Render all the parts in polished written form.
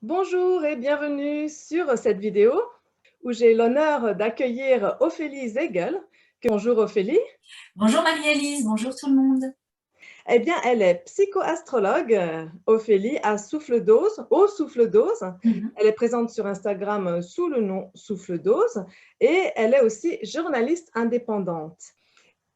Bonjour et bienvenue sur cette vidéo où j'ai l'honneur d'accueillir Ophélie Zegel. Bonjour Ophélie. Bonjour Marie-Élise, bonjour tout le monde. Eh bien, elle est psychoastrologue, Ophélie, à Souffle Dose, au Souffle Dose. Mhm. Elle est présente sur Instagram sous le nom Souffle Dose et elle est aussi journaliste indépendante.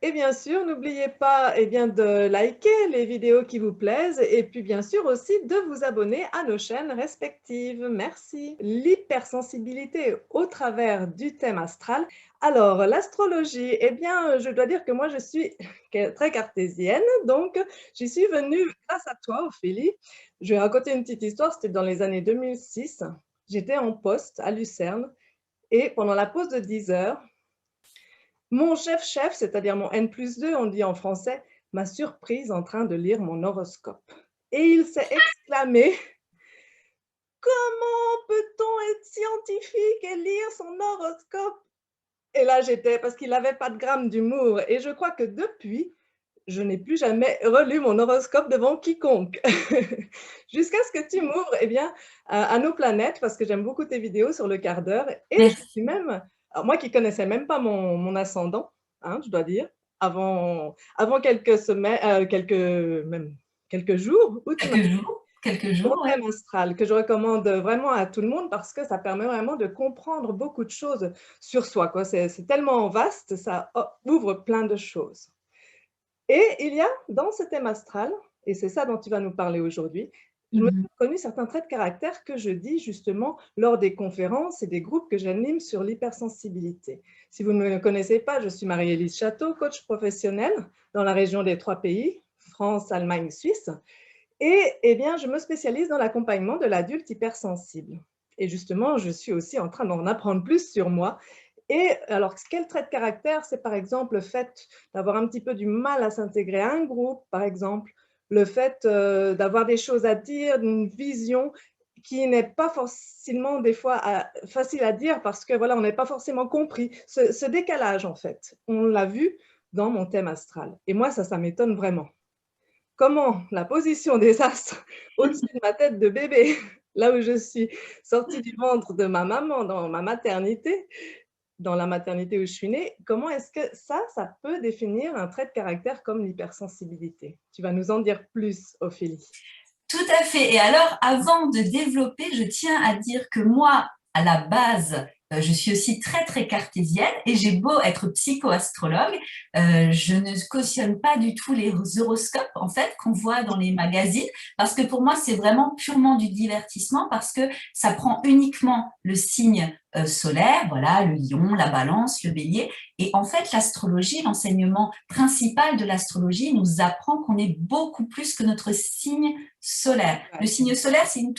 Et bien sûr, n'oubliez pas de liker les vidéos qui vous plaisent et puis bien sûr aussi de vous abonner à nos chaînes respectives. Merci. L'hypersensibilité au travers du thème astral. Alors, l'astrologie, je dois dire que moi, je suis très cartésienne, donc j'y suis venue grâce à toi, Ophélie. Je vais raconter une petite histoire, c'était dans les années 2006. J'étais en poste à Lucerne et pendant la pause de 10 heures, mon chef-chef, c'est-à-dire mon N+2, on dit en français, m'a surprise en train de lire mon horoscope. Et il s'est exclamé: «Comment peut-on être scientifique et lire son horoscope?» Et là, parce qu'il n'avait pas de gramme d'humour. Et je crois que depuis, je n'ai plus jamais relu mon horoscope devant quiconque. Jusqu'à ce que tu m'ouvres à nos planètes, parce que j'aime beaucoup tes vidéos sur le quart d'heure. Et je suis Merci. même, alors moi qui ne connaissais même pas mon ascendant, hein, je dois dire, avant quelques semaines, même quelques jours, où tu m'as Quelques mon jours, ouais. thème astral, que je recommande vraiment à tout le monde parce que ça permet vraiment de comprendre beaucoup de choses sur soi, quoi. C'est tellement vaste, ça ouvre plein de choses. Et il y a dans ce thème astral, et c'est ça dont tu vas nous parler aujourd'hui, je me Mhm. suis reconnue certains traits de caractère que je dis justement lors des conférences et des groupes que j'anime sur l'hypersensibilité. Si vous ne me connaissez pas, je suis Marie-Élise Château, coach professionnelle dans la région des 3 pays, France, Allemagne, Suisse. Et je me spécialise dans l'accompagnement de l'adulte hypersensible. Et justement, je suis aussi en train d'en apprendre plus sur moi. Et alors, quel trait de caractère? C'est par exemple le fait d'avoir un petit peu du mal à s'intégrer à un groupe, par exemple, le fait d'avoir des choses à dire, d'une vision qui n'est pas forcément des fois facile à dire parce que voilà, on n'est pas forcément compris. Ce décalage, en fait, on l'a vu dans mon thème astral. Et moi, ça m'étonne vraiment. Comment la position des astres au-dessus de ma tête de bébé, là où je suis sortie du ventre de ma maman dans ma maternité, dans la maternité où je suis née, comment est-ce que ça peut définir un trait de caractère comme l'hypersensibilité? Tu vas nous en dire plus, Ophélie. Tout à fait. Et alors, avant de développer, je tiens à dire que moi, à la base, je suis aussi très, très cartésienne et j'ai beau être psychoastrologue, je ne cautionne pas du tout les horoscopes, en fait, qu'on voit dans les magazines, parce que pour moi, c'est vraiment purement du divertissement, parce que ça prend uniquement le signe solaire, voilà, le lion, la balance, le bélier. Et en fait, l'astrologie, l'enseignement principal de l'astrologie nous apprend qu'on est beaucoup plus que notre signe solaire. Le signe solaire, c'est une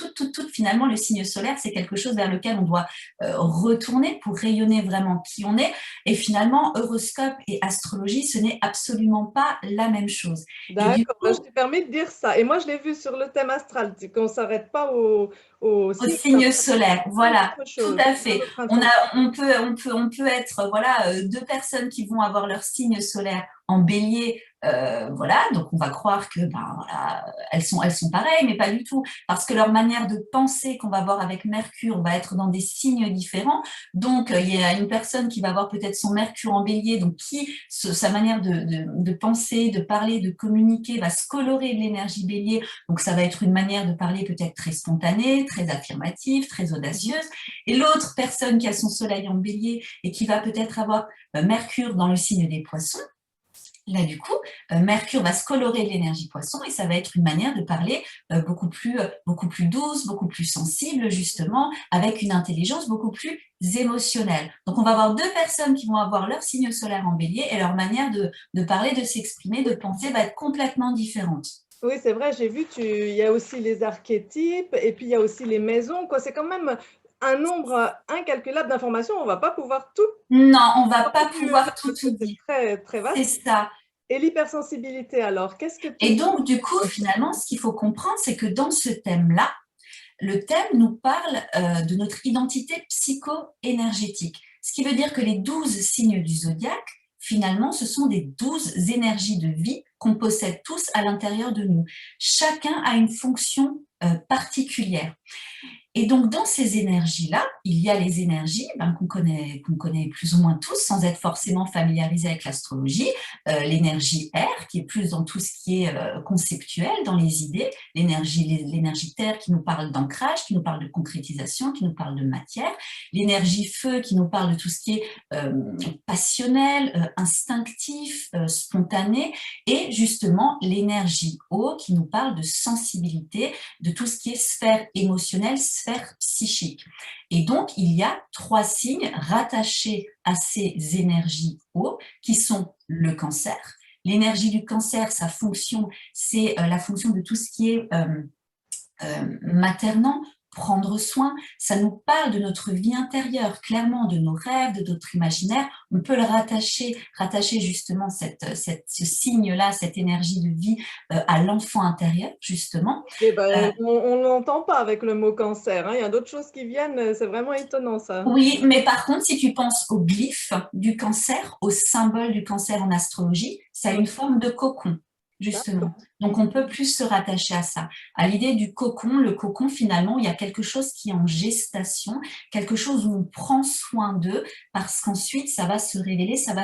finalement, le signe solaire, c'est quelque chose vers lequel on doit retourner pour rayonner vraiment qui on est. Et finalement, horoscope et astrologie, ce n'est absolument pas la même chose. Et du D'accord, bah, je coup, te permets de dire ça. Et moi, je l'ai vu sur le thème astral, c'est qu'on ne s'arrête pas au au signe signe solaire, plein voilà, d'autres tout choses, à plein fait. d'autres informations. On peut être, voilà, deux personnes qui vont avoir leur signe solaire en bélier, voilà, donc on va croire que, ben, voilà, elles sont pareilles, mais pas du tout, parce que leur manière de penser qu'on va voir avec Mercure va être dans des signes différents. Donc, il y a une personne qui va avoir peut-être son Mercure en bélier, donc sa manière de penser, de parler, de communiquer va se colorer de l'énergie bélier. Donc, ça va être une manière de parler peut-être très spontanée, très affirmative, très audacieuse. Et l'autre personne qui a son soleil en bélier et qui va peut-être avoir Mercure dans le signe des poissons, là, du coup, Mercure va se colorer de l'énergie poisson et ça va être une manière de parler beaucoup plus douce, beaucoup plus sensible, justement, avec une intelligence beaucoup plus émotionnelle. Donc, on va avoir deux personnes qui vont avoir leur signe solaire en bélier et leur manière de parler, de s'exprimer, de penser va être complètement différente. Oui, c'est vrai, j'ai vu, il y a aussi les archétypes et puis il y a aussi les maisons, quoi. C'est quand même un nombre incalculable d'informations. On ne va pas pouvoir tout Non, on va pas inclure là pouvoir parce que tout c'est dire. très, très C'est vaste. ça. Et l'hypersensibilité, alors, qu'est-ce que Et tu... donc, du coup, finalement, ce qu'il faut comprendre, c'est que dans ce thème-là, le thème nous parle de notre identité psycho-énergétique. Ce qui veut dire que les 12 signes du zodiaque, finalement, ce sont des 12 énergies de vie qu'on possède tous à l'intérieur de nous. Chacun a une fonction particulière. Et donc, dans ces énergies-là, il y a les énergies qu'on connaît plus ou moins tous, sans être forcément familiarisé avec l'astrologie. L'énergie air, qui est plus dans tout ce qui est conceptuel, dans les idées. L'énergie terre, qui nous parle d'ancrage, qui nous parle de concrétisation, qui nous parle de matière. L'énergie feu, qui nous parle de tout ce qui est passionnel, instinctif, spontané. Et justement, l'énergie eau, qui nous parle de sensibilité, de tout ce qui est sphère émotionnelle, sphère psychique. Et donc, il y a 3 signes rattachés à ces énergies eau, qui sont le cancer. L'énergie du cancer, sa fonction, c'est la fonction de tout ce qui est maternant, prendre soin. Ça nous parle de notre vie intérieure, clairement, de nos rêves, de notre imaginaire. On peut le rattacher justement ce signe-là, cette énergie de vie à l'enfant intérieur, justement. Et ben, on ne l'entend pas avec le mot cancer, hein. Il y a d'autres choses qui viennent, c'est vraiment étonnant ça. Oui, mais par contre, si tu penses au glyphe du cancer, au symbole du cancer en astrologie, ça a une forme de cocon, justement. Donc, on peut plus se rattacher à ça, à l'idée du cocon. Le cocon, finalement, il y a quelque chose qui est en gestation, quelque chose où on prend soin d'eux, parce qu'ensuite, ça va se révéler, ça va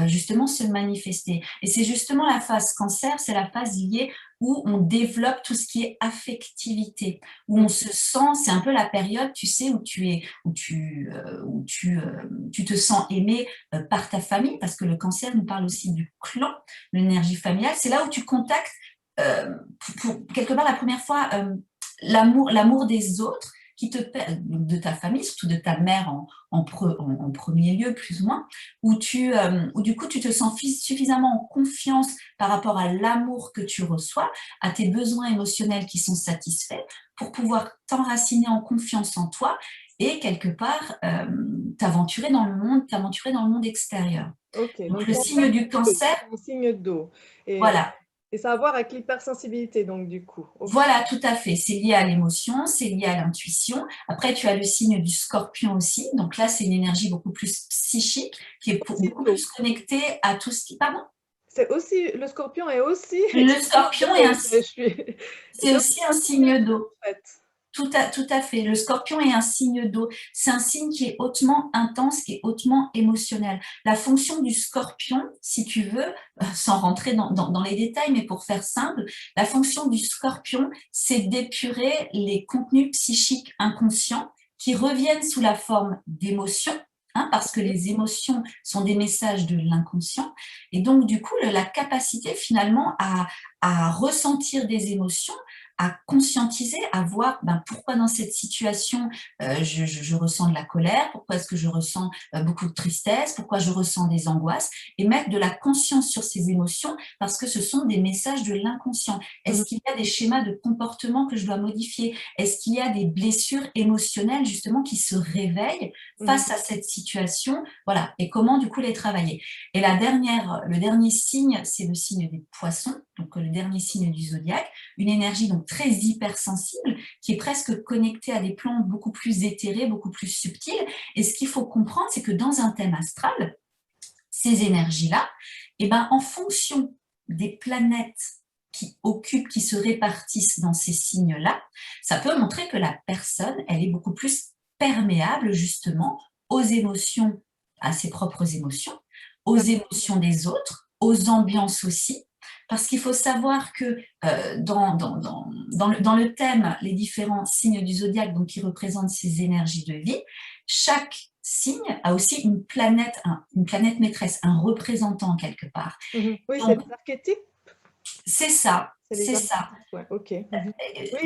justement se manifester. Et c'est justement la phase cancer, c'est la phase liée où on développe tout ce qui est affectivité, où on se sent, c'est un peu la période, tu sais, où tu te sens aimé par ta famille, parce que le cancer nous parle aussi du clan, l'énergie familiale. C'est là où tu contactes pour quelque part la première fois l'amour des autres, de ta famille, surtout de ta mère en premier lieu, plus ou moins, où du coup tu te sens suffisamment en confiance par rapport à l'amour que tu reçois, à tes besoins émotionnels qui sont satisfaits, pour pouvoir t'enraciner en confiance en toi et quelque part t'aventurer dans le monde extérieur. Okay, Donc le signe du cancer, un signe d'eau. voilà. Et ça a à voir avec l'hypersensibilité, donc du coup. Okay. Voilà, tout à fait. C'est lié à l'émotion, c'est lié à l'intuition. Après, tu as le signe du scorpion aussi. Donc là, c'est une énergie beaucoup plus psychique, qui est beaucoup plus connectée à tout ce qui... Pardon ? C'est aussi, le scorpion est aussi... Le scorpion c'est aussi un signe d'eau. En fait. Tout à fait. Le scorpion est un signe d'eau. C'est un signe qui est hautement intense, qui est hautement émotionnel. La fonction du scorpion, si tu veux, sans rentrer dans les détails, mais pour faire simple, la fonction du scorpion, c'est d'épurer les contenus psychiques inconscients qui reviennent sous la forme d'émotions, parce que les émotions sont des messages de l'inconscient. Et donc, du coup, la capacité finalement à ressentir des émotions, à conscientiser, à voir pourquoi dans cette situation je ressens de la colère, pourquoi est-ce que je ressens beaucoup de tristesse, pourquoi je ressens des angoisses, et mettre de la conscience sur ces émotions parce que ce sont des messages de l'inconscient. Est-ce qu'il y a des schémas de comportement que je dois modifier? Est-ce qu'il y a des blessures émotionnelles justement qui se réveillent face à cette situation? Voilà, et comment du coup les travailler? Et le dernier signe, c'est le signe des poissons, donc le dernier signe du zodiaque, une énergie donc très hypersensible, qui est presque connectée à des plans beaucoup plus éthérés, beaucoup plus subtils. Et ce qu'il faut comprendre, c'est que dans un thème astral, ces énergies-là, en fonction des planètes qui se répartissent dans ces signes-là, ça peut montrer que la personne, elle est beaucoup plus perméable justement aux émotions, à ses propres émotions, aux émotions des autres, aux ambiances aussi. Parce qu'il faut savoir que dans le thème, les différents signes du zodiaque, donc qui représentent ces énergies de vie, chaque signe a aussi une planète maîtresse, un représentant quelque part. Oui, c'est des archétypes. C'est ça, c'est ça. Ouais, okay.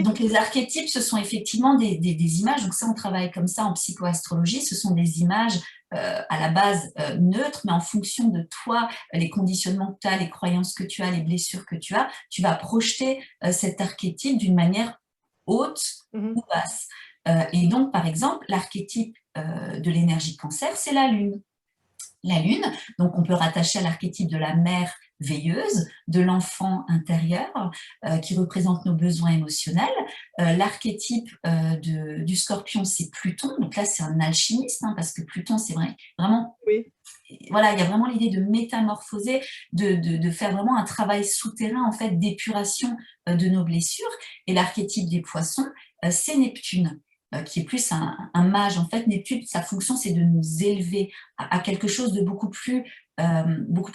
Donc les archétypes, ce sont effectivement des images, donc ça on travaille comme ça en psychoastrologie, ce sont des images à la base neutres, mais en fonction de toi, les conditionnements que tu as, les croyances que tu as, les blessures que tu as, tu vas projeter cet archétype d'une manière haute ou basse. Et donc par exemple, l'archétype de l'énergie cancer, c'est la lune. La lune, donc on peut rattacher à l'archétype de la mère veilleuse, de l'enfant intérieur qui représente nos besoins émotionnels. L'archétype du scorpion, c'est Pluton. Donc là, c'est un alchimiste, parce que Pluton, c'est vraiment... Oui. Voilà, il y a vraiment l'idée de métamorphoser, de faire vraiment un travail souterrain, en fait, d'épuration de nos blessures. Et l'archétype des poissons, c'est Neptune. qui est plus un mage. En fait, Neptune, sa fonction, c'est de nous élever à quelque chose de beaucoup plus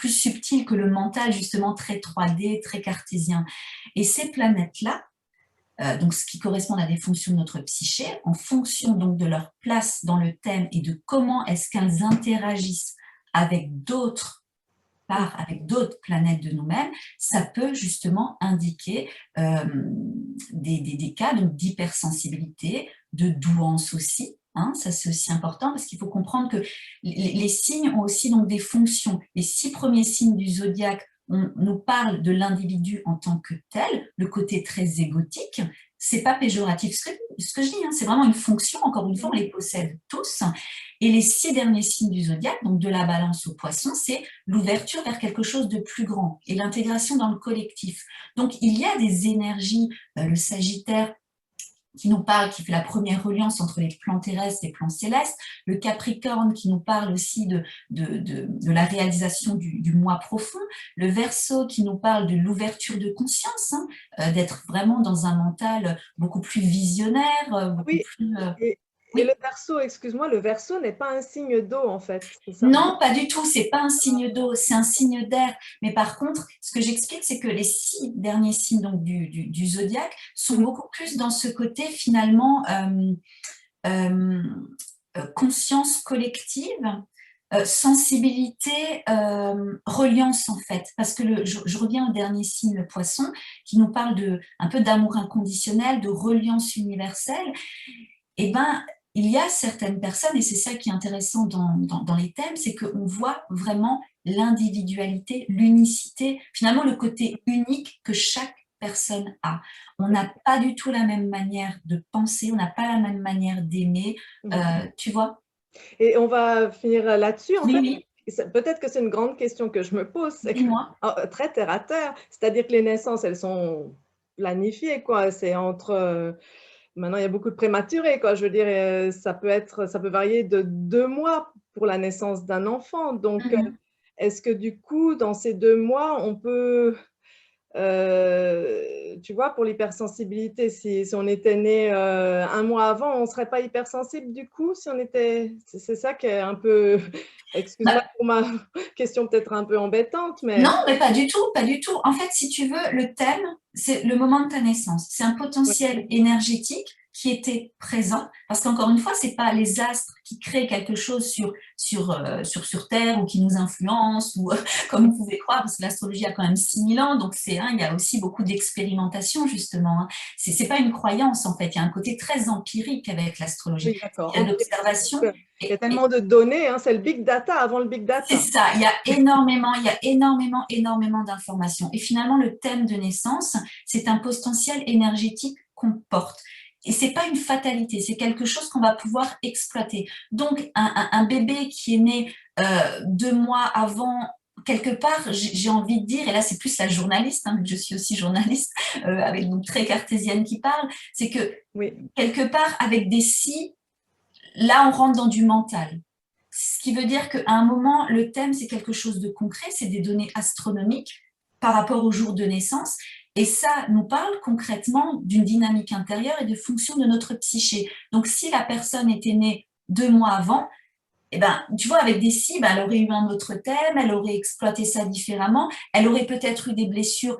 subtil que le mental, justement, très 3D, très cartésien. Et ces planètes-là, donc ce qui correspond à des fonctions de notre psyché, en fonction donc de leur place dans le thème et de comment est-ce qu'elles interagissent avec d'autres avec d'autres planètes de nous-mêmes, ça peut justement indiquer des cas d'hypersensibilité, de douance aussi. Hein, ça, c'est aussi important parce qu'il faut comprendre que les signes ont aussi donc des fonctions. Les 6 premiers signes du zodiaque, on nous parle de l'individu en tant que tel, le côté très égotique. C'est pas péjoratif ce que je dis, hein, c'est vraiment une fonction, encore une fois, on les possède tous. Et les 6 derniers signes du zodiaque, donc de la balance au poisson, c'est l'ouverture vers quelque chose de plus grand et l'intégration dans le collectif. Donc il y a des énergies, le Sagittaire qui nous parle, qui fait la première reliance entre les plans terrestres et les plans célestes, le Capricorne qui nous parle aussi de la réalisation du moi profond, le Verseau qui nous parle de l'ouverture de conscience, hein, d'être vraiment dans un mental beaucoup plus visionnaire, beaucoup plus... Et le Verseau, excuse-moi, le Verseau n'est pas un signe d'eau en fait, c'est ça? Non, pas du tout, c'est pas un signe d'eau, c'est un signe d'air. Mais par contre, ce que j'explique, c'est que les 6 derniers signes donc, du zodiaque sont beaucoup plus dans ce côté finalement conscience collective, sensibilité, reliance en fait. Parce que je reviens au dernier signe, le poisson, qui nous parle un peu d'amour inconditionnel, de reliance universelle. Eh bien, il y a certaines personnes, et c'est ça qui est intéressant dans les thèmes, c'est qu'on voit vraiment l'individualité, l'unicité, finalement le côté unique que chaque personne a. On n'a pas du tout la même manière de penser, on n'a pas la même manière d'aimer, tu vois? Et on va finir là-dessus, en Oui, fait. oui. Peut-être que c'est une grande question que je me pose, c'est Dis-moi. très terre à terre, c'est-à-dire que les naissances, elles sont planifiées, quoi. C'est entre maintenant, il y a beaucoup de prématurés, quoi. Je veux dire, ça peut varier de 2 mois pour la naissance d'un enfant. Donc, est-ce que du coup, dans ces 2 mois, on peut, tu vois, pour l'hypersensibilité, si on était né 1 mois avant, on ne serait pas hypersensible du coup, si on était... C'est ça qui est un peu... Excuse-moi pour ma question peut-être un peu embêtante, mais... Non, mais pas du tout, pas du tout. En fait, si tu veux, le thème, c'est le moment de ta naissance. C'est un potentiel énergétique qui était présent, parce qu'encore une fois, c'est pas les astres qui créent quelque chose sur Terre ou qui nous influencent, ou comme vous pouvez croire, parce que l'astrologie a quand même 6000 ans, donc il y a aussi beaucoup d'expérimentation, justement. Hein. C'est pas une croyance, en fait, il y a un côté très empirique avec l'astrologie. Oui, d'accord. Il y a l'observation. Il y a tellement de données, hein, c'est le big data avant le big data. C'est ça, il y a énormément d'informations. Et finalement, le thème de naissance, c'est un potentiel énergétique qu'on porte. Et ce n'est pas une fatalité, c'est quelque chose qu'on va pouvoir exploiter. Donc, un bébé qui est né 2 mois avant, quelque part, j'ai envie de dire, et là c'est plus la journaliste, hein, je suis aussi journaliste, avec une très cartésienne qui parle, c'est que quelque part, avec des si, là on rentre dans du mental. Ce qui veut dire qu'à un moment, le thème, c'est quelque chose de concret, c'est des données astronomiques par rapport au jour de naissance. Et ça nous parle concrètement d'une dynamique intérieure et de fonction de notre psyché. Donc, si la personne était née 2 mois avant, eh ben, tu vois, avec des si, ben, elle aurait eu un autre thème, elle aurait exploité ça différemment, elle aurait peut-être eu des blessures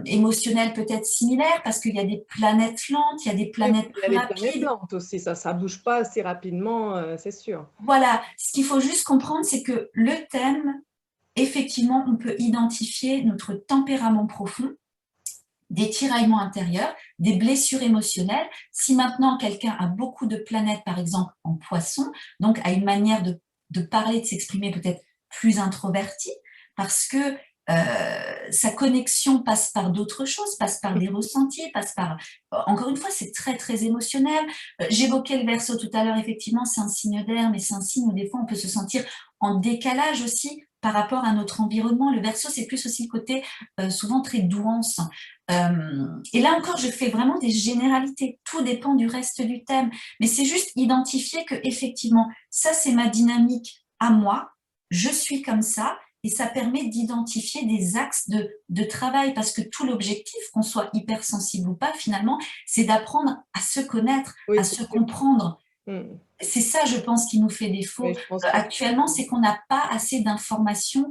émotionnelles peut-être similaires parce qu'il y a des planètes lentes, il y a des planètes plus rapides. Il y a les planètes lentes aussi, ça ne bouge pas assez rapidement, c'est sûr. Voilà, ce qu'il faut juste comprendre, c'est que le thème, effectivement, on peut identifier notre tempérament profond, des tiraillements intérieurs, des blessures émotionnelles. Si maintenant quelqu'un a beaucoup de planètes, par exemple en poisson, donc a une manière de parler, de s'exprimer peut-être plus introvertie, parce que sa connexion passe par d'autres choses, passe par des ressentis, passe par... Encore une fois, c'est très, très émotionnel. J'évoquais le Verseau tout à l'heure, effectivement, c'est un signe d'air, mais c'est un signe où des fois on peut se sentir en décalage aussi par rapport à notre environnement. Le Verseau, c'est plus aussi le côté souvent très douance. Et là encore, je fais vraiment des généralités. Tout dépend du reste du thème. Mais c'est juste identifier que effectivement, ça, c'est ma dynamique à moi. Je suis comme ça. et ça permet d'identifier des axes de travail, parce que tout l'objectif, qu'on soit hypersensible ou pas, finalement, c'est d'apprendre à se connaître, Oui, à c'est se sûr. comprendre. Mm. C'est ça, je pense, qui nous fait défaut Oui, je pense que actuellement, c'est qu'on n'a pas assez d'informations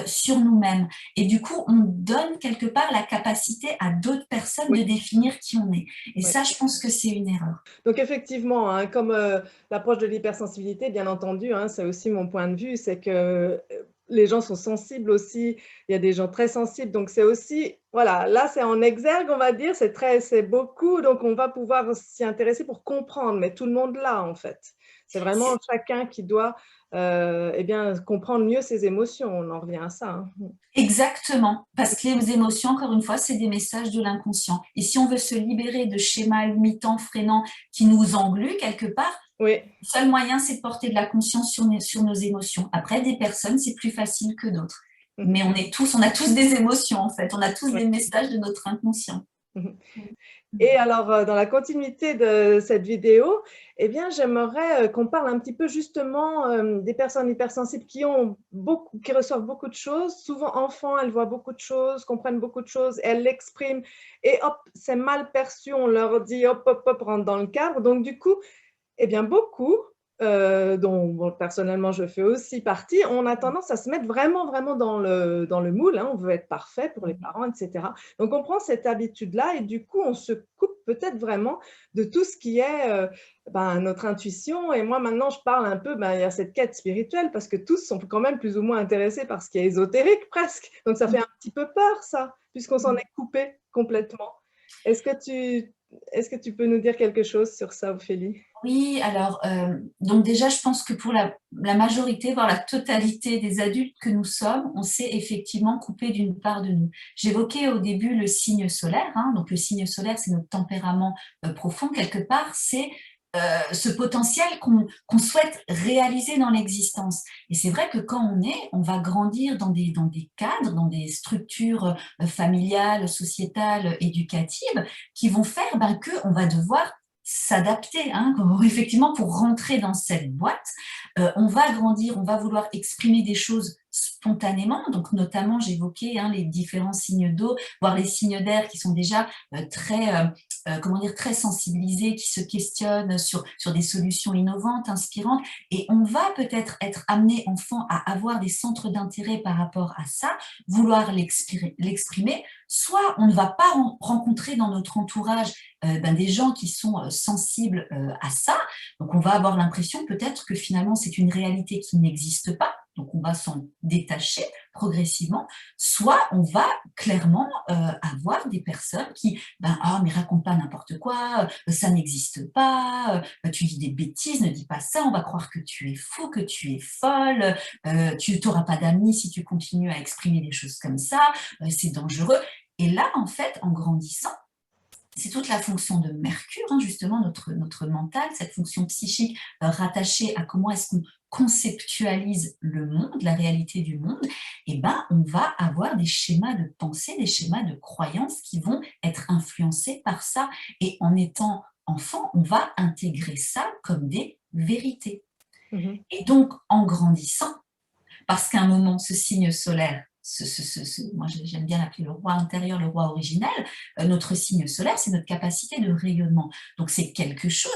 sur nous-mêmes. Et du coup, on donne quelque part la capacité à d'autres personnes oui, de définir qui on est. Et oui. ça, je pense que c'est une erreur. Donc effectivement, hein, comme l'approche de l'hypersensibilité, bien entendu, hein, c'est aussi mon point de vue, c'est que les gens sont sensibles aussi, il y a des gens très sensibles, donc c'est aussi, voilà, là c'est en exergue, on va dire, c'est beaucoup, donc on va pouvoir s'y intéresser pour comprendre, mais tout le monde l'a en fait. C'est vraiment chacun qui doit eh bien, comprendre mieux ses émotions, on en revient à ça. Hein. Exactement, parce que les émotions, encore une fois, c'est des messages de l'inconscient. Et si on veut se libérer de schémas limitants, freinants, qui nous engluent quelque part, Oui. le seul moyen, c'est de porter de la conscience sur nos émotions. Après, des personnes, c'est plus facile que d'autres. Mais on a tous des émotions, en fait. On a tous des messages de notre inconscient. Et alors, dans la continuité de cette vidéo, eh bien, j'aimerais qu'on parle un petit peu justement des personnes hypersensibles qui reçoivent beaucoup de choses. Souvent, enfants, elles voient beaucoup de choses, comprennent beaucoup de choses, elles l'expriment et hop, c'est mal perçu, on leur dit hop, hop, hop, rentre dans le cadre. Donc, du coup, eh bien, beaucoup, dont bon, personnellement je fais aussi partie, on a tendance à se mettre vraiment, vraiment dans le moule, hein, on veut être parfait pour les parents, etc. Donc on prend cette habitude-là et du coup on se coupe peut-être vraiment de tout ce qui est notre intuition. Et moi maintenant je parle un peu, il y a cette quête spirituelle parce que tous sont quand même plus ou moins intéressés par ce qui est ésotérique presque. Donc ça fait un petit peu peur ça, puisqu'on s'en est coupé complètement. Est-ce que tu peux nous dire quelque chose sur ça, Ophélie? Oui, alors, donc déjà, je pense que pour la majorité, voire la totalité des adultes que nous sommes, on s'est effectivement coupé d'une part de nous. J'évoquais au début le signe solaire, hein, donc le signe solaire, c'est notre tempérament profond, quelque part, c'est ce potentiel qu'on souhaite réaliser dans l'existence. Et c'est vrai que quand on va grandir dans des cadres, dans des structures familiales, sociétales, éducatives, qui vont faire qu'on va devoir s'adapter, hein, effectivement, pour rentrer dans cette boîte. On va grandir, on va vouloir exprimer des choses spontanément, donc notamment j'évoquais les différents signes d'eau, voire les signes d'air qui sont déjà très sensibilisés, qui se questionnent sur des solutions innovantes, inspirantes, et on va peut-être être amené, enfant, à avoir des centres d'intérêt par rapport à ça, vouloir l'exprimer, soit on ne va pas rencontrer dans notre entourage des gens qui sont sensibles à ça, donc on va avoir l'impression peut-être que finalement c'est une réalité qui n'existe pas, donc on va s'en détacher progressivement, soit on va clairement avoir des personnes qui, oh mais raconte pas n'importe quoi, ça n'existe pas, tu dis des bêtises, ne dis pas ça, on va croire que tu es fou, que tu es folle, tu n'auras pas d'amis si tu continues à exprimer des choses comme ça, c'est dangereux. Et là, en fait, en grandissant, c'est toute la fonction de Mercure, hein, justement, notre mental, cette fonction psychique rattachée à comment est-ce qu'on conceptualise le monde, la réalité du monde, et on va avoir des schémas de pensée, des schémas de croyances qui vont être influencés par ça. Et en étant enfant, on va intégrer ça comme des vérités. Et donc, en grandissant, parce qu'à un moment, ce signe solaire, moi j'aime bien l'appeler le roi intérieur, le roi originel, notre signe solaire, c'est notre capacité de rayonnement. Donc c'est quelque chose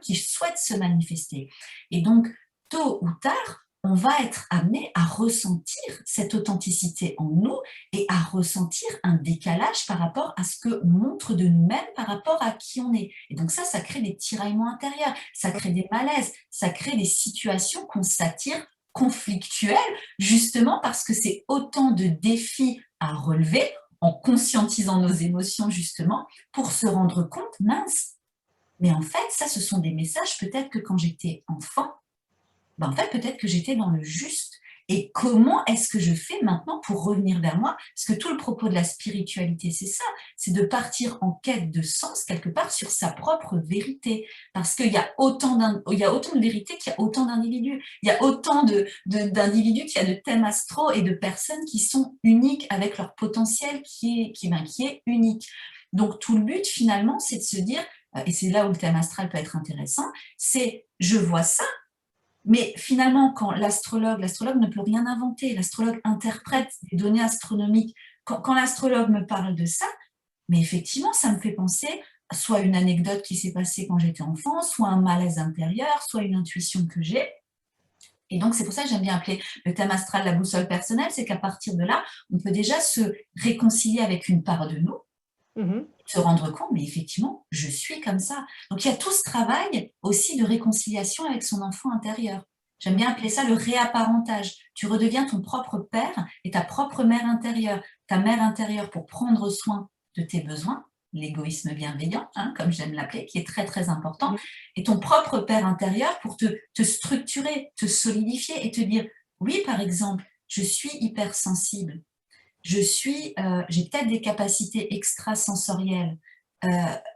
qui souhaite se manifester. Et donc, tôt ou tard, on va être amené à ressentir cette authenticité en nous et à ressentir un décalage par rapport à ce qu'on montre de nous-mêmes, par rapport à qui on est. Et donc ça crée des tiraillements intérieurs, ça crée des malaises, ça crée des situations qu'on s'attire conflictuelles, justement parce que c'est autant de défis à relever en conscientisant nos émotions, justement, pour se rendre compte, mince, mais en fait, ça, ce sont des messages, peut-être que quand j'étais enfant, en fait, peut-être que j'étais dans le juste. Et comment est-ce que je fais maintenant pour revenir vers moi? Parce que tout le propos de la spiritualité, c'est ça, c'est de partir en quête de sens, quelque part, sur sa propre vérité. Parce qu'il y a autant de vérités qu'il y a autant d'individus. Il y a autant d'individus qu'il y a de thèmes astraux et de personnes qui sont uniques avec leur potentiel qui est unique. Donc, tout le but, finalement, c'est de se dire, et c'est là où le thème astral peut être intéressant, c'est je vois ça, Mais finalement, quand l'astrologue ne peut rien inventer, l'astrologue interprète des données astronomiques. Quand l'astrologue me parle de ça, mais effectivement, ça me fait penser soit une anecdote qui s'est passée quand j'étais enfant, soit un malaise intérieur, soit une intuition que j'ai. Et donc, c'est pour ça que j'aime bien appeler le thème astral la boussole personnelle, c'est qu'à partir de là, on peut déjà se réconcilier avec une part de nous, se rendre compte, mais effectivement, je suis comme ça. Donc, il y a tout ce travail aussi de réconciliation avec son enfant intérieur. J'aime bien appeler ça le réapparentage. Tu redeviens ton propre père et ta propre mère intérieure. Ta mère intérieure pour prendre soin de tes besoins, l'égoïsme bienveillant, hein, comme j'aime l'appeler, qui est très, très important, et ton propre père intérieur pour te structurer, te solidifier et te dire, oui, par exemple, je suis hypersensible, j'ai peut-être des capacités extrasensorielles,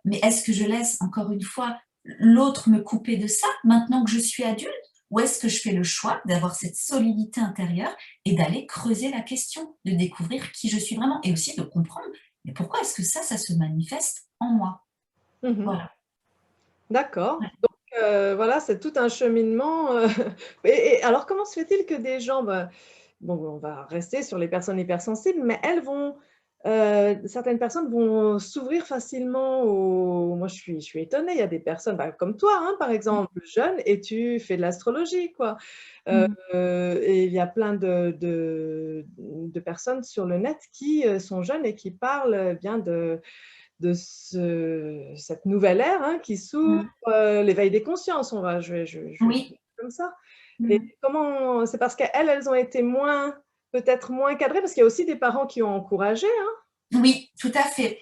mais est-ce que je laisse, encore une fois, l'autre me couper de ça maintenant que je suis adulte, ou est-ce que je fais le choix d'avoir cette solidité intérieure et d'aller creuser la question, de découvrir qui je suis vraiment, et aussi de comprendre, mais pourquoi est-ce que ça se manifeste en moi? Voilà. D'accord. Donc, voilà, c'est tout un cheminement. Et alors, comment se fait-il que des gens, bon, on va rester sur les personnes hypersensibles, mais certaines personnes vont s'ouvrir facilement aux… Moi, je suis étonnée. Il y a des personnes, comme toi, hein, par exemple, jeune, et tu fais de l'astrologie, quoi. Et il y a plein de personnes sur le net qui sont jeunes et qui parlent bien de cette nouvelle ère, hein, qui s'ouvre, l'éveil des consciences, je Oui. comme ça. Et comment… C'est parce qu'elles ont été peut-être moins cadrées, parce qu'il y a aussi des parents qui ont encouragé, hein? Oui, tout à fait.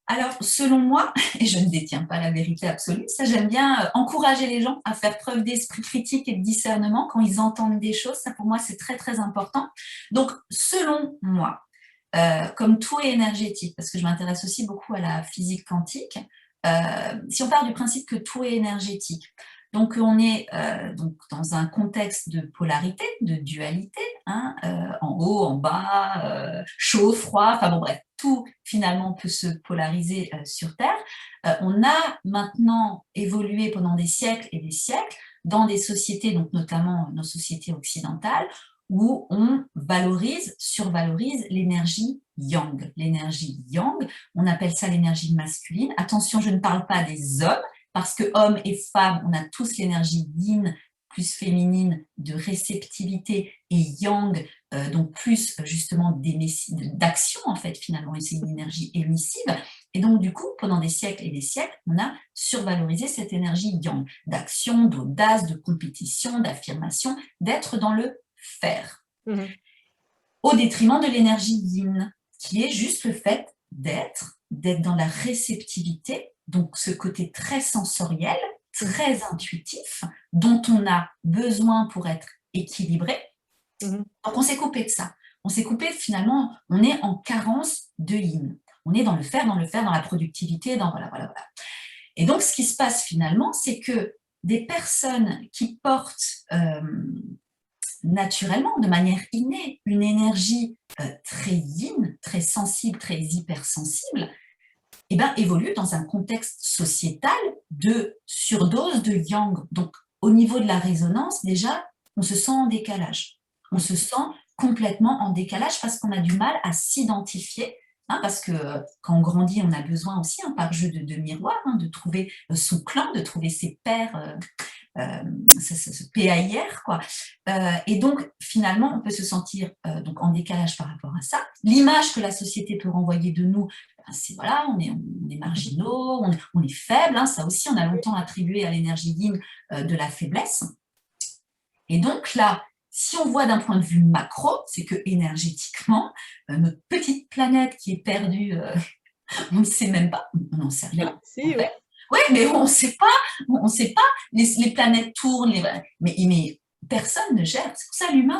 Alors, selon moi, et je ne détiens pas la vérité absolue, ça j'aime bien encourager les gens à faire preuve d'esprit critique et de discernement quand ils entendent des choses. Ça, pour moi, c'est très, très important. Donc, selon moi, comme tout est énergétique, parce que je m'intéresse aussi beaucoup à la physique quantique, si on part du principe que tout est énergétique, donc on est donc dans un contexte de polarité, de dualité, hein, en haut, en bas, chaud, froid, enfin bon bref, tout finalement peut se polariser sur Terre. On a maintenant évolué pendant des siècles et des siècles dans des sociétés, donc notamment nos sociétés occidentales, où on valorise, survalorise l'énergie yang. L'énergie yang, on appelle ça l'énergie masculine. Attention, je ne parle pas des hommes, parce que hommes et femmes, on a tous l'énergie yin plus féminine de réceptivité et yang, donc plus justement d'action en fait finalement, et c'est une énergie émissive. Et donc du coup, pendant des siècles et des siècles, on a survalorisé cette énergie yang, d'action, d'audace, de compétition, d'affirmation, d'être dans le faire, au détriment de l'énergie yin, qui est juste le fait d'être dans la réceptivité, donc ce côté très sensoriel, très intuitif, dont on a besoin pour être équilibré. Donc on s'est coupé de ça. On s'est coupé, finalement, on est en carence de yin. On est dans le faire, dans la productivité, voilà. Et donc ce qui se passe finalement, c'est que des personnes qui portent naturellement, de manière innée, une énergie très yin, très sensible, très hypersensible, eh ben, évolue dans un contexte sociétal de surdose de yang. Donc, au niveau de la résonance, déjà, on se sent en décalage. On se sent complètement en décalage parce qu'on a du mal à s'identifier, hein, parce que quand on grandit, on a besoin aussi, hein, par jeu de miroir, hein, de trouver son clan, de trouver ses pairs, ce PAIR, quoi. Et donc, finalement, on peut se sentir donc en décalage par rapport à ça. L'image que la société peut renvoyer de nous, c'est voilà, on est marginaux, on est faibles, hein, ça aussi, on a longtemps attribué à l'énergie yin de la faiblesse. Et donc là, si on voit d'un point de vue macro, c'est que énergétiquement, notre petite planète qui est perdue, on ne sait même pas, on n'en sait rien. Si, oui. Oui, mais on ne sait pas, les planètes tournent, mais personne ne gère. C'est pour ça l'humain,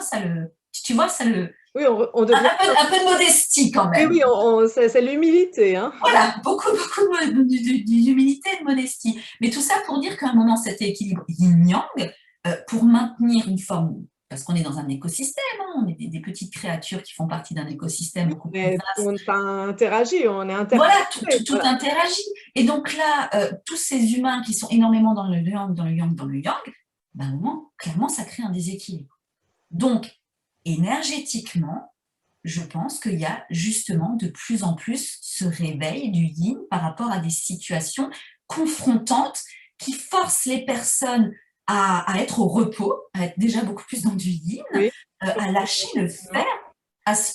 tu vois, ça le… Oui, on devient… un peu de modestie quand même. Oui, c'est l'humilité, hein. Voilà, beaucoup d'humilité et de modestie. Mais tout ça pour dire qu'à un moment, cet équilibre yin-yang, pour maintenir une forme, parce qu'on est dans un écosystème, hein, on est des petites créatures qui font partie d'un écosystème beaucoup plus vaste. On interagit, on est interagit. Voilà, tout interagit. Et donc là, tous ces humains qui sont énormément dans le yang, ben, à un moment, clairement, ça crée un déséquilibre. Donc, énergétiquement, je pense qu'il y a justement de plus en plus ce réveil du yin par rapport à des situations confrontantes qui forcent les personnes à être au repos, à être déjà beaucoup plus dans du yin, Oui, à lâcher le faire,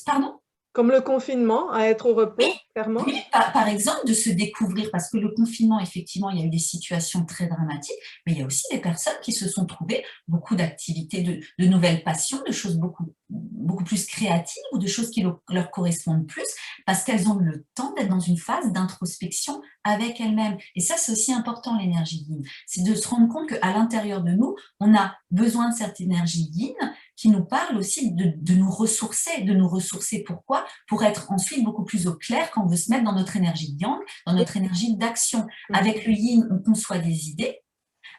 pardon? comme le confinement, à être au repos, clairement. Oui, par exemple, de se découvrir, parce que le confinement, effectivement, il y a eu des situations très dramatiques, mais il y a aussi des personnes qui se sont trouvées beaucoup d'activités, de nouvelles passions, de choses beaucoup plus créatives ou de choses qui leur correspondent plus, parce qu'elles ont le temps d'être dans une phase d'introspection avec elles-mêmes. Et ça, c'est aussi important, l'énergie yin. C'est de se rendre compte qu'à l'intérieur de nous, on a besoin de cette énergie yin qui nous parle aussi de nous ressourcer. De nous ressourcer, pourquoi? Pour être ensuite beaucoup plus au clair quand on veut se mettre dans notre énergie yang, dans notre énergie d'action. Avec le yin, on conçoit des idées.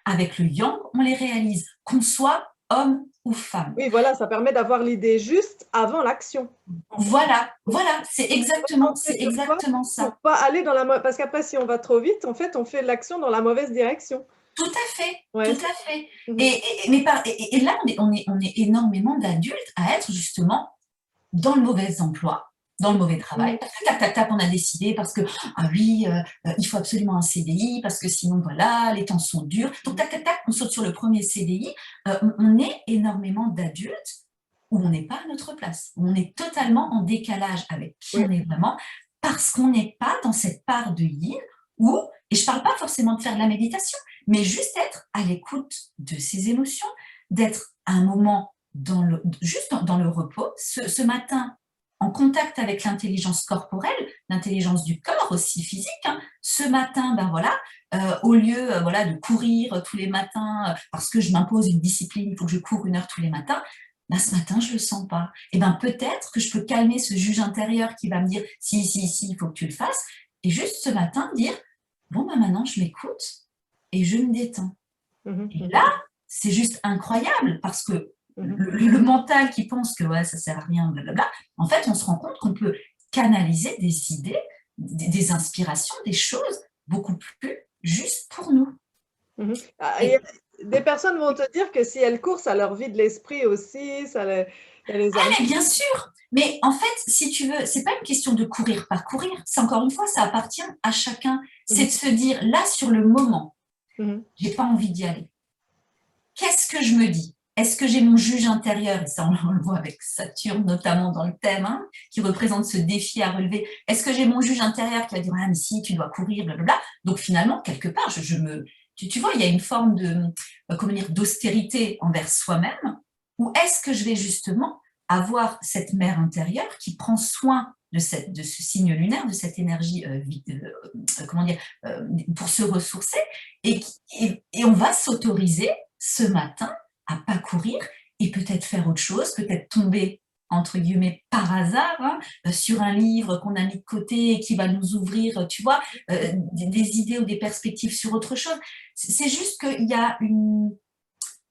Avec le yang, on les réalise. Qu'on soit homme ou femme. Oui, voilà, ça permet d'avoir l'idée juste avant l'action. Voilà, c'est exactement ça. Pour pas aller dans la parce qu'après, si on va trop vite, en fait, on fait l'action dans la mauvaise direction. Tout à fait, Ouais. tout à fait. Et là, on est énormément d'adultes à être justement dans le mauvais emploi, dans le mauvais travail, parce que tac, tac, tac, on a décidé, parce que, ah oui, il faut absolument un CDI, parce que sinon, voilà, les temps sont durs. Donc, tac, tac, tac, on saute sur le premier CDI. On est énormément d'adultes où on n'est pas à notre place, où on est totalement en décalage avec qui on est vraiment, parce qu'on n'est pas dans cette part de yin où, et je ne parle pas forcément de faire de la méditation, mais juste être à l'écoute de ses émotions, d'être à un moment juste dans le repos, ce matin, en contact avec l'intelligence corporelle, l'intelligence du corps aussi physique. Hein. Ce matin, ben voilà, au lieu voilà, de courir tous les matins parce que je m'impose une discipline, il faut que je cours 1 heure tous les matins, ben, ce matin, je ne le sens pas. Et ben peut-être que je peux calmer ce juge intérieur qui va me dire si, il faut que tu le fasses. Et juste ce matin, dire bon, ben maintenant, je m'écoute et je me détends. Et là, c'est juste incroyable parce que le mental qui pense que ouais, ça ne sert à rien, blablabla, en fait, on se rend compte qu'on peut canaliser des idées, des inspirations, des choses beaucoup plus justes pour nous. Et des personnes vont te dire que si elles courent, ça leur vide l'esprit aussi, ça les mais bien sûr. Mais en fait, si tu veux, c'est pas une question de courir, pas courir. C'est encore une fois, ça appartient à chacun. C'est de se dire, là, sur le moment, j'ai pas envie d'y aller. Qu'est-ce que je me dis? Est-ce que j'ai mon juge intérieur, et ça on le voit avec Saturne notamment dans le thème, hein, qui représente ce défi à relever, est-ce que j'ai mon juge intérieur qui va dire « Ah mais si, tu dois courir, blablabla ». Donc finalement, quelque part, tu vois, il y a une forme d'austérité envers soi-même, ou est-ce que je vais justement avoir cette mère intérieure qui prend soin de ce signe lunaire, de cette énergie, pour se ressourcer, et on va s'autoriser ce matin à pas courir et peut-être faire autre chose, peut-être tomber entre guillemets par hasard sur un livre qu'on a mis de côté et qui va nous ouvrir, tu vois, des idées ou des perspectives sur autre chose. C'est juste qu'il y a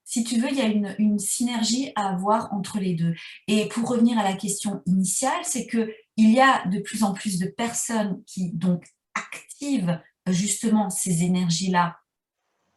si tu veux, il y a une synergie à avoir entre les deux. Et pour revenir à la question initiale, c'est qu'il y a de plus en plus de personnes qui donc activent justement ces énergies-là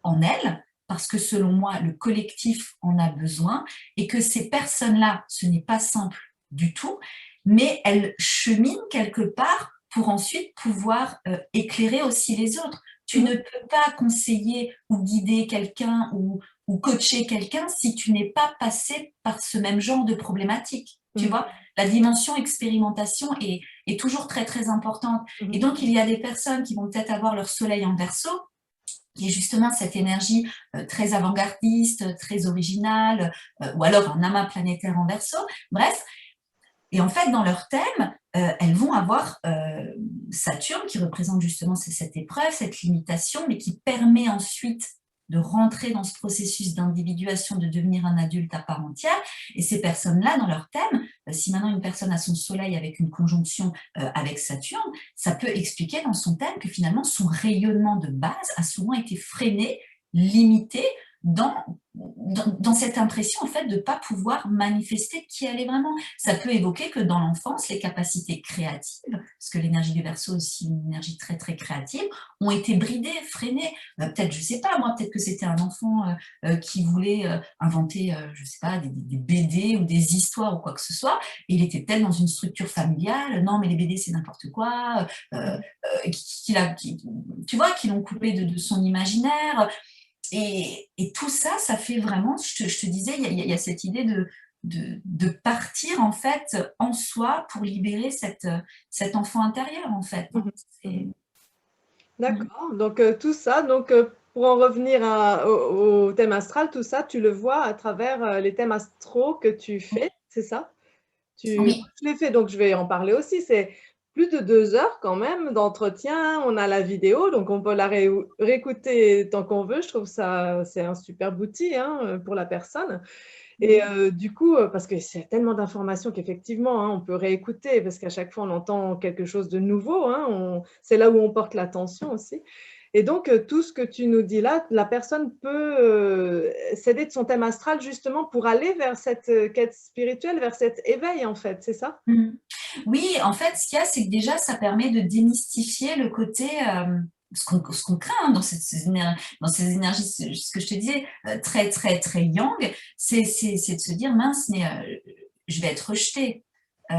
en elles, parce que selon moi, le collectif en a besoin, et que ces personnes-là, ce n'est pas simple du tout, mais elles cheminent quelque part pour ensuite pouvoir éclairer aussi les autres. Tu ne peux pas conseiller ou guider quelqu'un ou coacher quelqu'un si tu n'es pas passé par ce même genre de problématique. Tu vois, la dimension expérimentation est toujours très, très importante. Et donc, il y a des personnes qui vont peut-être avoir leur soleil en Verseau, qui est justement cette énergie très avant-gardiste, très originale, ou alors un amas planétaire en Verseau, bref. Et en fait, dans leur thème, elles vont avoir Saturne qui représente justement cette épreuve, cette limitation, mais qui permet ensuite de rentrer dans ce processus d'individuation, de devenir un adulte à part entière. Et ces personnes-là, dans leur thème, si maintenant une personne a son soleil avec une conjonction avec Saturne, ça peut expliquer dans son thème que finalement son rayonnement de base a souvent été freiné, limité dans dans cette impression en fait de ne pas pouvoir manifester qui elle est vraiment. Ça peut évoquer que dans l'enfance, les capacités créatives, parce que l'énergie du Verseau est aussi une énergie très très créative, ont été bridées, freinées. Peut-être, je ne sais pas, moi, peut-être que c'était un enfant qui voulait inventer, je ne sais pas, des BD ou des histoires ou quoi que ce soit, et il était peut-être dans une structure familiale, non mais les BD c'est n'importe quoi, tu vois, qui l'ont coupé de son imaginaire. Et tout ça, ça fait vraiment, je te disais, il y a cette idée de partir en fait en soi pour libérer cet enfant intérieur en fait. Hein. D'accord, donc tout ça, donc pour en revenir au thème astral, tout ça, tu le vois à travers les thèmes astraux que tu fais, c'est ça? Oui, Je l'ai fait, donc je vais en parler aussi. C'est plus de 2 heures quand même d'entretien. On a la vidéo, donc on peut la réécouter tant qu'on veut. Je trouve ça, c'est un super outil hein, pour la personne. Et du coup, parce que c'est tellement d'informations qu'effectivement, hein, on peut réécouter parce qu'à chaque fois, on entend quelque chose de nouveau, hein, c'est là où on porte l'attention aussi. Et donc, tout ce que tu nous dis là, la personne peut s'aider de son thème astral justement pour aller vers cette quête spirituelle, vers cet éveil en fait, c'est ça? oui, en fait, ce qu'il y a, c'est que déjà, ça permet de démystifier le côté, ce qu'on craint hein, dans dans ces énergies, ce que je te disais, très, très, très yang, c'est de se dire, mince, mais je vais être rejetée. Oui,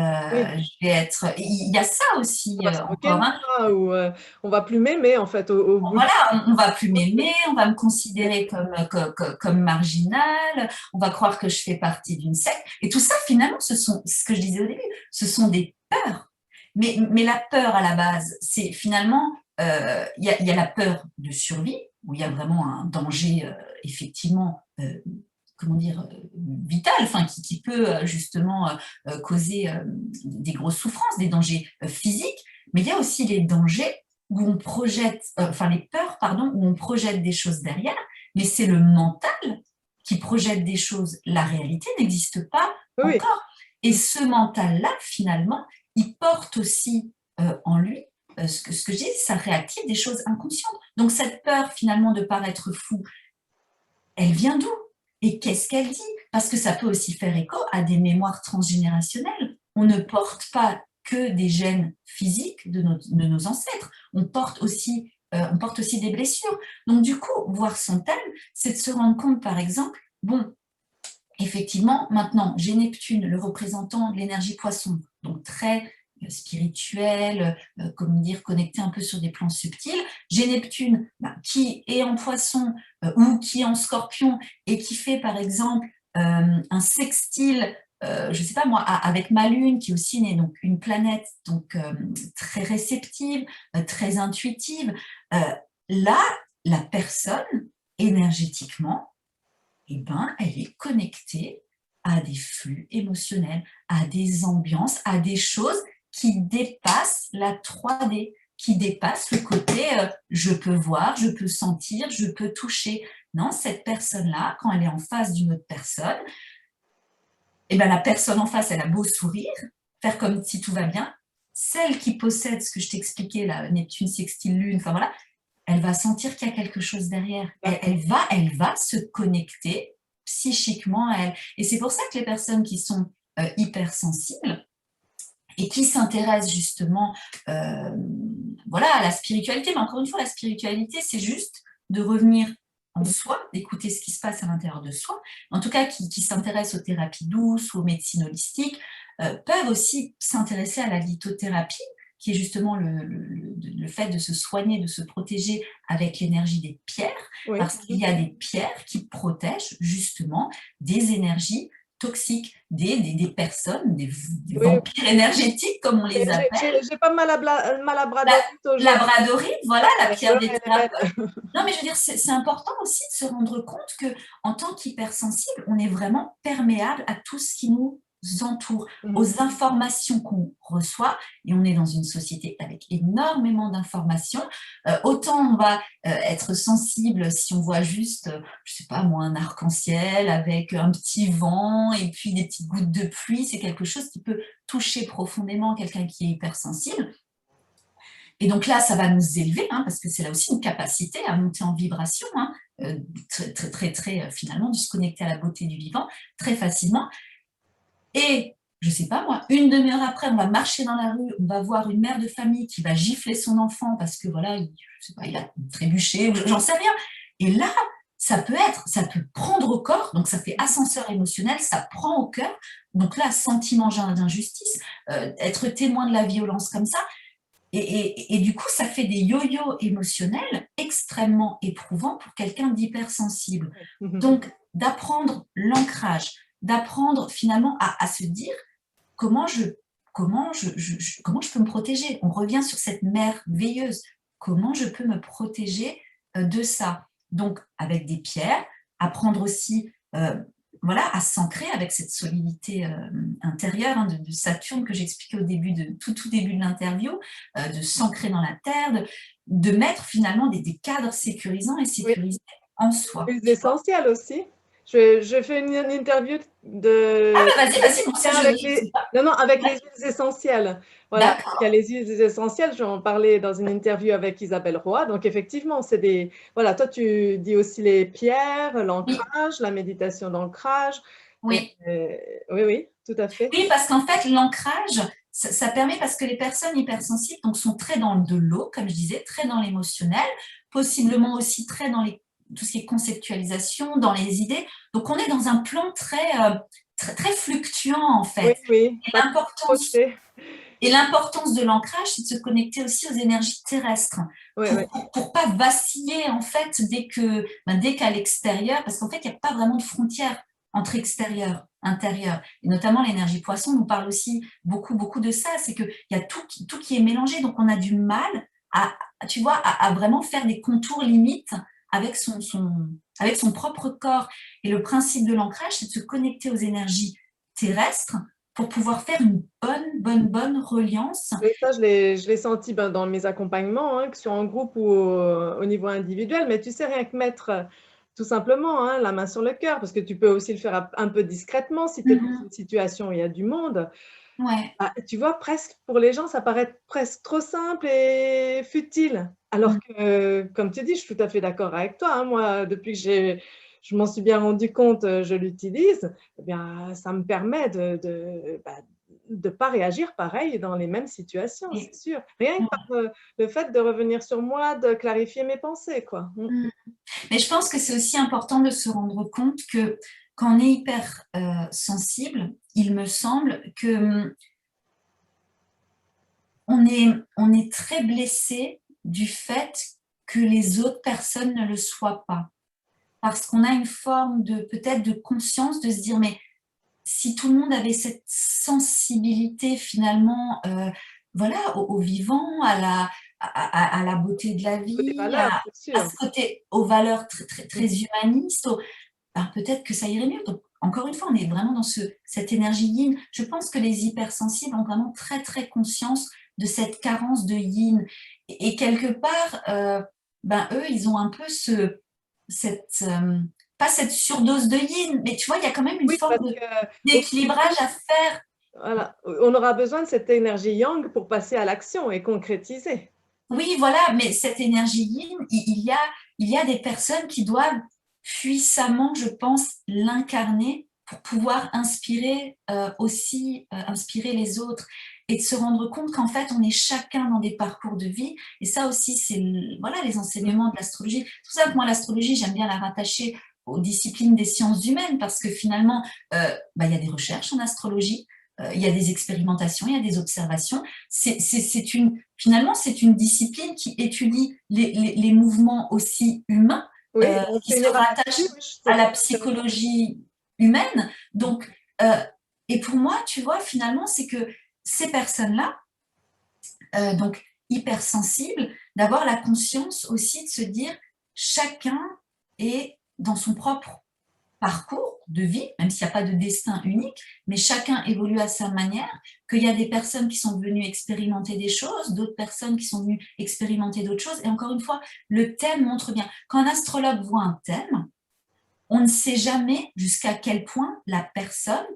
Je vais être... Il y a ça aussi on va se moquer de encore. Hein. moi ou on va plus m'aimer en fait au bout du Voilà, on va plus m'aimer, on va me considérer comme marginale, on va croire que je fais partie d'une secte. Et tout ça, finalement, ce sont, ce que je disais au début, ce sont des peurs. Mais la peur à la base, c'est finalement, y a la peur de survie, où il y a vraiment un danger, effectivement, comment dire, vital, enfin, qui peut justement causer des grosses souffrances, des dangers physiques, mais il y a aussi les dangers où on projette, enfin les peurs, pardon, où on projette des choses derrière, mais c'est le mental qui projette des choses. La réalité n'existe pas oui, encore. Et ce mental-là, finalement, il porte aussi en lui, ce que je dis, ça réactive des choses inconscientes. Donc cette peur, finalement, de paraître fou, elle vient d'où? Et qu'est-ce qu'elle dit? Parce que ça peut aussi faire écho à des mémoires transgénérationnelles. On ne porte pas que des gènes physiques de nos ancêtres, on porte aussi des blessures. Donc du coup, voir son thème, c'est de se rendre compte, par exemple, bon, effectivement, maintenant, j'ai Neptune, le représentant de l'énergie poisson, donc très spirituel, comment dire, connecté un peu sur des plans subtils. J'ai Neptune qui est en poisson ou qui est en scorpion et qui fait par exemple un sextile, je ne sais pas moi, avec ma lune qui est aussi donc une planète donc, très réceptive, très intuitive. Là, la personne, énergétiquement, eh ben, elle est connectée à des flux émotionnels, à des ambiances, à des choses qui dépassent la 3D, qui dépassent le côté je peux voir, je peux sentir, je peux toucher. Non, cette personne-là, quand elle est en face d'une autre personne, eh ben, la personne en face, elle a beau sourire, faire comme si tout va bien. Celle qui possède ce que je t'expliquais, là, Neptune, sextile, Lune, enfin voilà, elle va sentir qu'il y a quelque chose derrière. Elle va se connecter psychiquement à elle. Et c'est pour ça que les personnes qui sont hypersensibles et qui s'intéressent justement voilà, à la spiritualité, mais encore une fois, la spiritualité, c'est juste de revenir en soi, d'écouter ce qui se passe à l'intérieur de soi, en tout cas qui s'intéressent aux thérapies douces ou aux médecines holistiques, peuvent aussi s'intéresser à la lithothérapie, qui est justement le fait de se soigner, de se protéger avec l'énergie des pierres, oui. parce qu'il y a des pierres qui protègent justement des énergies toxiques, des personnes, des Oui, vampires énergétiques, comme on les appelle. j'ai pas mal La labradorite aujourd'hui. labradorite, voilà, la pierre Ouais, des elle est thérapeutes. belle. Non, mais je veux dire, c'est important aussi de se rendre compte que en tant qu'hypersensible, on est vraiment perméable à tout ce qui nous entoure, aux informations qu'on reçoit, et on est dans une société avec énormément d'informations. Autant on va être sensible si on voit juste, je sais pas moi, un arc-en-ciel avec un petit vent et puis des petites gouttes de pluie, c'est quelque chose qui peut toucher profondément quelqu'un qui est hypersensible. Et donc là, ça va nous élever, hein, parce que c'est là aussi une capacité à monter en vibration, hein, finalement, de se connecter à la beauté du vivant très facilement. Et, je ne sais pas moi, une demi-heure après, on va marcher dans la rue, on va voir une mère de famille qui va gifler son enfant parce que voilà, je sais pas, il a trébuché, ou j'en sais rien. Et là, ça peut prendre au corps, donc ça fait ascenseur émotionnel, ça prend au cœur. Donc là, sentiment d'injustice, être témoin de la violence comme ça. Et du coup, ça fait des yo-yo émotionnels extrêmement éprouvants pour quelqu'un d'hypersensible. Donc, d'apprendre l'ancrage, d'apprendre finalement à se dire comment je peux me protéger. On revient sur cette mère veilleuse. Comment je peux me protéger de ça? Donc, avec des pierres, apprendre aussi voilà, à s'ancrer avec cette solidité intérieure, hein, de Saturne que j'expliquais au début tout début de l'interview, de s'ancrer dans la terre, de mettre finalement des cadres sécurisants et sécurisés en soi. Les essentiels aussi. Je fais une interview de... Ah bah vas-y, bon, ça avec les... Non, non, avec les huiles essentielles. Voilà, il y a les huiles essentielles, j'en parlais dans une interview avec Isabelle Roy. Donc, effectivement, c'est des... Voilà, toi, tu dis aussi les pierres, l'ancrage, la méditation d'ancrage. Oui. Oui, oui, tout à fait. Oui, parce qu'en fait, l'ancrage, ça permet, parce que les personnes hypersensibles donc, sont très dans de l'eau, comme je disais, très dans l'émotionnel, possiblement aussi très dans tout ce qui est conceptualisation, dans les idées. Donc, on est dans un plan très fluctuant, en fait. Oui, oui. Et l'importance de l'ancrage, c'est de se connecter aussi aux énergies terrestres pour pas vaciller, en fait, dès qu'à l'extérieur, parce qu'en fait, il n'y a pas vraiment de frontière entre extérieur, intérieur. Et notamment, l'énergie poisson nous parle aussi beaucoup de ça, c'est qu'il y a tout qui est mélangé, donc on a du mal tu vois, à vraiment faire des contours limites avec avec son propre corps. Et le principe de l'ancrage, c'est de se connecter aux énergies terrestres pour pouvoir faire une bonne reliance. Et ça, je l'ai senti dans mes accompagnements, hein, que ce soit en groupe ou au niveau individuel. Mais tu sais, rien que mettre tout simplement hein, la main sur le cœur, parce que tu peux aussi le faire un peu discrètement si tu es dans une situation où il y a du monde. Ouais. Bah, tu vois, presque pour les gens, ça paraît presque trop simple et futile. Alors que, comme tu dis, je suis tout à fait d'accord avec toi. Hein, moi, depuis que je m'en suis bien rendu compte, je l'utilise, eh bien, ça me permet de pas réagir pareil dans les mêmes situations, c'est sûr. Rien que par le fait de revenir sur moi, de clarifier mes pensées, quoi. Mais je pense que c'est aussi important de se rendre compte que quand on est hyper sensible, il me semble que on est très blessé du fait que les autres personnes ne le soient pas. Parce qu'on a une forme peut-être de conscience de se dire, mais si tout le monde avait cette sensibilité finalement voilà, au vivant, à la beauté de la vie, valeurs, à ce côté, aux valeurs très humanistes, ben, peut-être que ça irait mieux. Donc, encore une fois, on est vraiment dans cette énergie yin. Je pense que les hypersensibles ont vraiment très conscience de cette carence de yin. Et quelque part, ben, eux, ils ont un peu pas cette surdose de yin, mais tu vois, il y a quand même une forme d'équilibrage à faire. Voilà. On aura besoin de cette énergie yang pour passer à l'action et concrétiser. Oui, voilà, mais cette énergie yin, il y a des personnes qui doivent puissamment, je pense, l'incarner pour pouvoir inspirer inspirer les autres et de se rendre compte qu'en fait, on est chacun dans des parcours de vie. Et ça aussi, c'est voilà, les enseignements de l'astrologie. C'est pour ça que moi, l'astrologie, j'aime bien la rattacher aux disciplines des sciences humaines parce que finalement, il y a des recherches en astrologie, il y a des expérimentations, il y a des observations. Finalement, c'est une discipline qui étudie les mouvements aussi humains, qui se rattachent à la psychologie humaine. Donc, et pour moi, tu vois, finalement, c'est que ces personnes-là, donc hypersensibles, d'avoir la conscience aussi de se dire chacun est dans son propre parcours de vie, même s'il n'y a pas de destin unique, mais chacun évolue à sa manière, qu'il y a des personnes qui sont venues expérimenter des choses, d'autres personnes qui sont venues expérimenter d'autres choses. Et encore une fois, le thème montre bien. Quand un astrologue voit un thème, on ne sait jamais jusqu'à quel point la personne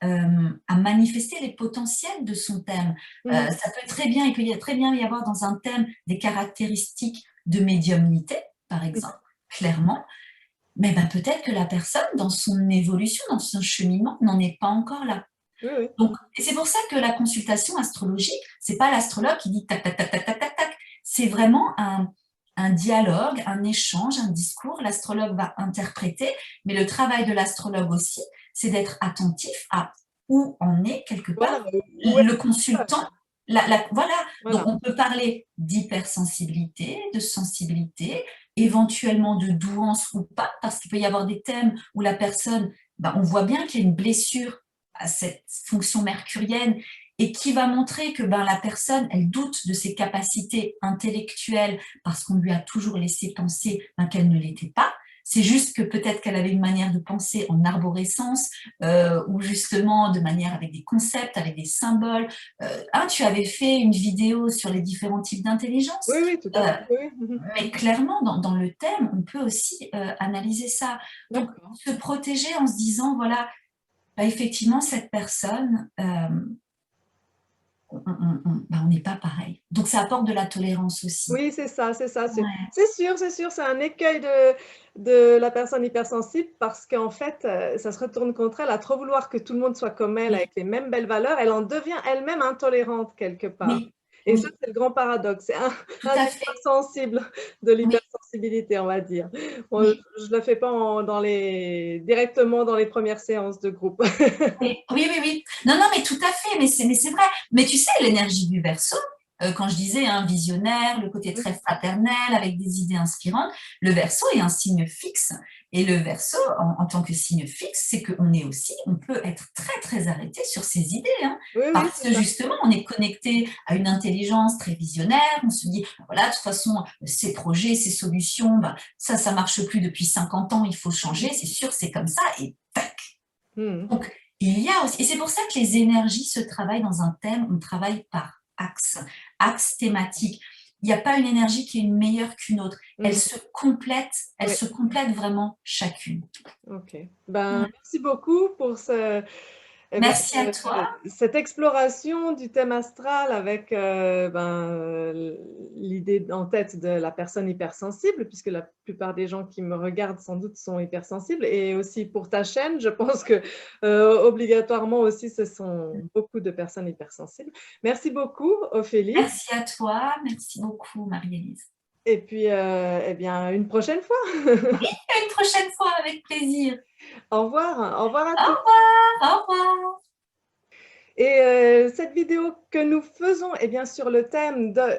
à manifester les potentiels de son thème. Ça peut très bien, il peut très bien y avoir dans un thème des caractéristiques de médiumnité, par exemple, clairement, mais ben, peut-être que la personne, dans son évolution, dans son cheminement, n'en est pas encore là. Oui, oui. Donc, et c'est pour ça que la consultation astrologique, c'est pas l'astrologue qui dit tac, tac, tac, tac, tac, tac, tac. C'est vraiment un dialogue, un échange, un discours. L'astrologue va interpréter, mais le travail de l'astrologue aussi, c'est d'être attentif à où en est quelque Voilà, part où est le consultant. Voilà, donc voilà. on peut parler d'hypersensibilité, de sensibilité, éventuellement de douance ou pas, parce qu'il peut y avoir des thèmes où la personne, ben, on voit bien qu'il y a une blessure à cette fonction mercurienne et qui va montrer que ben, la personne, elle doute de ses capacités intellectuelles parce qu'on lui a toujours laissé penser ben, qu'elle ne l'était pas. C'est juste que peut-être qu'elle avait une manière de penser en arborescence ou justement de manière avec des concepts, avec des symboles. Tu avais fait une vidéo sur les différents types d'intelligence. Oui, oui, tout à fait. Oui, oui. Mais clairement, dans le thème, on peut aussi analyser ça. Donc, D'accord. se protéger en se disant, voilà, bah, effectivement, cette personne, on n'est pas pareil. Donc, ça apporte de la tolérance aussi. Oui, c'est ça, c'est ça. Ouais. C'est sûr, c'est un écueil de la personne hypersensible parce qu'en fait, ça se retourne contre elle. À trop vouloir que tout le monde soit comme elle, Oui, avec les mêmes belles valeurs, elle en devient elle-même intolérante quelque part. oui, Et ça, oui, c'est le grand paradoxe. C'est tout un à des points fait. sensibles de Oui, l'hypersensibilité, on va dire. Bon, oui, je ne le fais pas directement dans les premières séances de groupe. oui, oui, oui, oui. Non, non, mais tout à fait, mais c'est vrai. Mais tu sais, l'énergie du Verseau, quand je disais un visionnaire, le côté très fraternel, avec des idées inspirantes, le Verseau est un signe fixe. Et le Verseau, en tant que signe fixe, c'est qu'on est aussi, on peut être très, très arrêté sur ses idées, hein, Oui, oui, parce c'est que ça. justement, on est connecté à une intelligence très visionnaire. On se dit, voilà, de toute façon, ces projets, ces solutions, bah, ça marche plus depuis 50 ans, il faut changer, c'est sûr, c'est comme ça. Et tac. Mhm. Donc, il y a aussi, et c'est pour ça que les énergies se travaillent dans un thème, on travaille par axe thématique. Il n'y a pas une énergie qui est une meilleure qu'une autre. Mhm. Elles Oui. se complètent vraiment chacune. Ok. Ben, Ouais. merci beaucoup pour eh ben, Merci à toi. cette exploration du thème astral avec l'idée en tête de la personne hypersensible, puisque la plupart des gens qui me regardent sans doute sont hypersensibles, et aussi pour ta chaîne, je pense que obligatoirement aussi ce sont beaucoup de personnes hypersensibles. Merci beaucoup, Ophélie, Merci à toi. Merci beaucoup, Marie-Élise. et puis eh bien, une prochaine fois. À une prochaine fois, avec plaisir. Au revoir à Au tous. revoir, au revoir. Et cette vidéo que nous faisons est bien sur le thème de